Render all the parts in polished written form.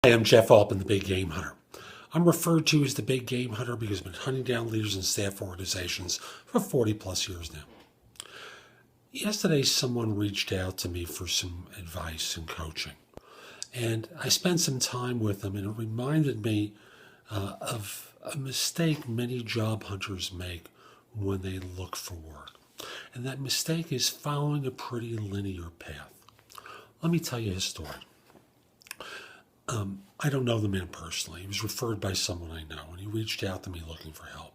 Hi, I'm Jeff Altman, the Big Game Hunter. I'm referred to as the Big Game Hunter because I've been hunting down leaders and staff organizations for 40 plus years now. Yesterday, someone reached out to me for some advice and coaching. And I spent some time with them, and it reminded me of a mistake many job hunters make when they look for work. And that mistake is following a pretty linear path. Let me tell you his story. I don't know the man personally. He was referred by someone I know, and he reached out to me looking for help.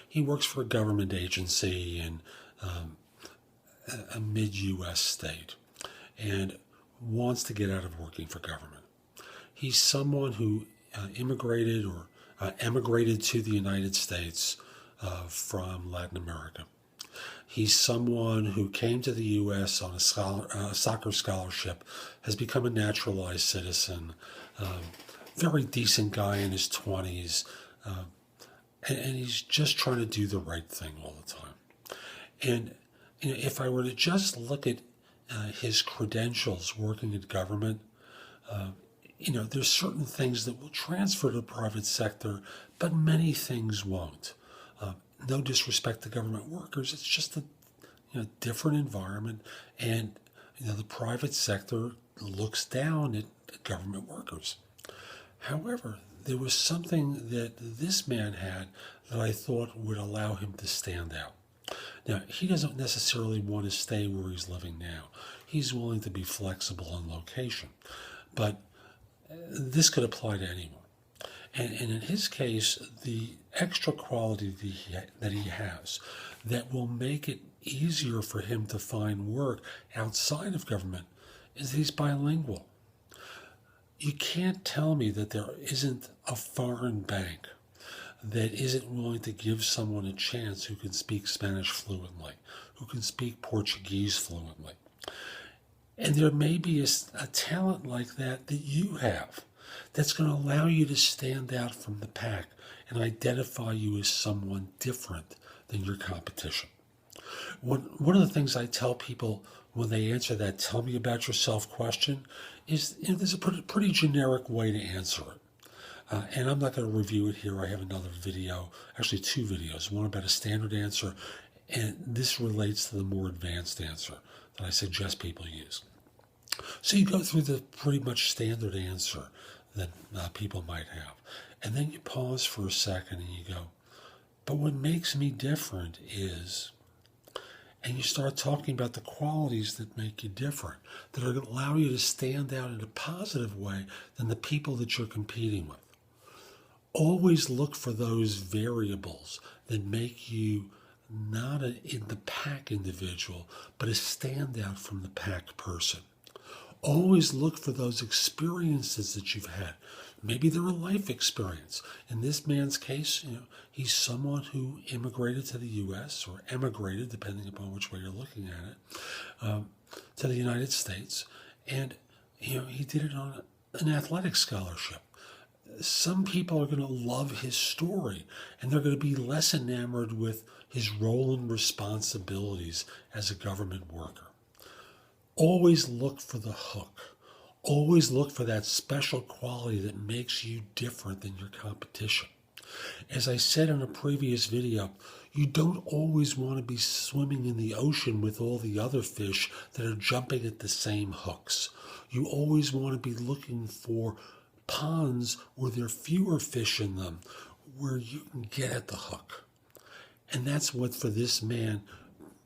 He works for a government agency in a mid-U.S. state and wants to get out of working for government. He's someone who emigrated to the United States from Latin America. He's someone who came to the U.S. on a soccer scholarship, has become a naturalized citizen, very decent guy in his 20s, and he's just trying to do the right thing all the time. And if I were to just look at his credentials working in government, there's certain things that will transfer to the private sector, but many things won't. No disrespect to government workers, it's just a different environment, and the private sector looks down at government workers. However, there was something that this man had that I thought would allow him to stand out. Now, he doesn't necessarily want to stay where he's living now. He's willing to be flexible on location, but this could apply to anyone. And in his case, the extra quality that he has that will make it easier for him to find work outside of government is that he's bilingual. You can't tell me that there isn't a foreign bank that isn't willing to give someone a chance who can speak Spanish fluently, who can speak Portuguese fluently. And there may be a talent like that you have that's going to allow you to stand out from the pack and identify you as someone different than your competition. One of the things I tell people when they answer that "tell me about yourself" question is there's a pretty generic way to answer it. And I'm not going to review it here. I have another video, actually two videos, one about a standard answer, and this relates to the more advanced answer that I suggest people use. So you go through the pretty much standard answer that people might have. And then you pause for a second and you go, but what makes me different is, and you start talking about the qualities that make you different, that are going to allow you to stand out in a positive way than the people that you're competing with. Always look for those variables that make you not an in the pack individual, but a standout from the pack person. Always look for those experiences that you've had. Maybe they're a life experience. In this man's case, he's someone who immigrated to the U.S. or emigrated, depending upon which way you're looking at it, to the United States. And, he did it on an athletic scholarship. Some people are going to love his story, and they're going to be less enamored with his role and responsibilities as a government worker. Always look for the hook. Always look for that special quality that makes you different than your competition. As I said in a previous video, you don't always want to be swimming in the ocean with all the other fish that are jumping at the same hooks. You always want to be looking for ponds where there are fewer fish in them, where you can get at the hook. And that's what, for this man,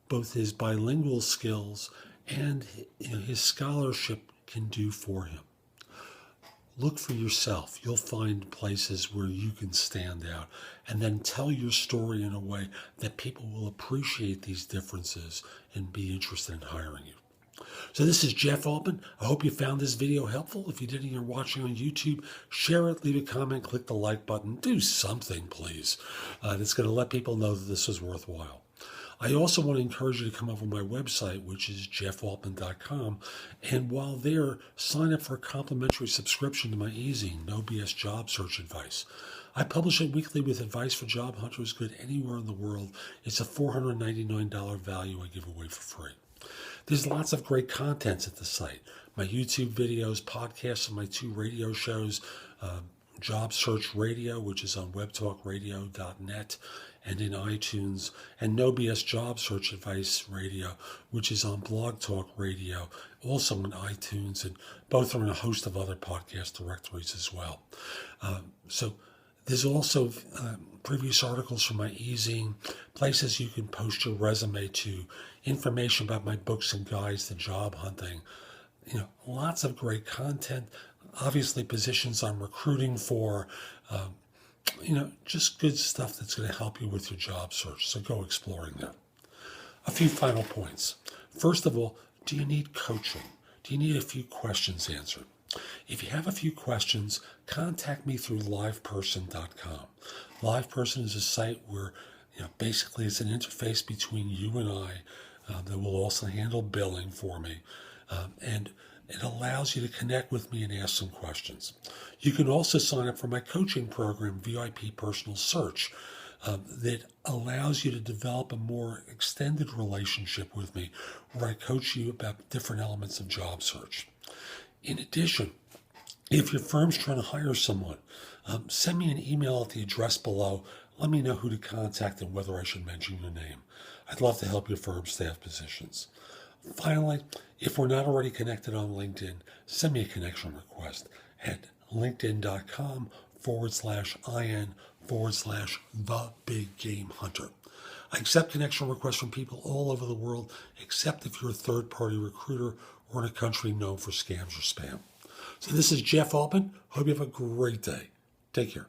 both his bilingual skills and his scholarship can do for him. Look for yourself. You'll find places where you can stand out, and then tell your story in a way that people will appreciate these differences and be interested in hiring you. So this is Jeff Altman. I hope you found this video helpful. If you did and you're watching on YouTube, share it, leave a comment, click the like button. Do something, please. That's going to let people know that this was worthwhile. I also want to encourage you to come over to my website, which is jeffaltman.com, and while there, sign up for a complimentary subscription to my easy, no BS job search advice. I publish it weekly with advice for job hunters good anywhere in the world. It's a $499 value I give away for free. There's lots of great content at the site. my YouTube videos, podcasts, and my 2 radio shows, Job Search Radio, which is on webtalkradio.net and in iTunes, and No BS Job Search Advice Radio, which is on Blog Talk Radio, also on iTunes, and both are in a host of other podcast directories as well. So there's also previous articles from my e-zine, places you can post your resume to, information about my books and guides to job hunting, lots of great content, obviously positions I'm recruiting for, just good stuff that's going to help you with your job search. So go exploring that. A few final points. First of all, do you need coaching? Do you need a few questions answered? If you have a few questions, contact me through liveperson.com. LivePerson is a site where, basically it's an interface between you and I that will also handle billing for me. And it allows you to connect with me and ask some questions. You can also sign up for my coaching program, VIP Personal Search, that allows you to develop a more extended relationship with me, where I coach you about different elements of job search. In addition, if your firm's trying to hire someone, send me an email at the address below. Let me know who to contact and whether I should mention your name. I'd love to help your firm staff positions. Finally, if we're not already connected on LinkedIn, send me a connection request at linkedin.com/IN/the-big-game-hunter. I accept connection requests from people all over the world, except if you're a third-party recruiter or in a country known for scams or spam. So this is Jeff Altman. Hope you have a great day. Take care.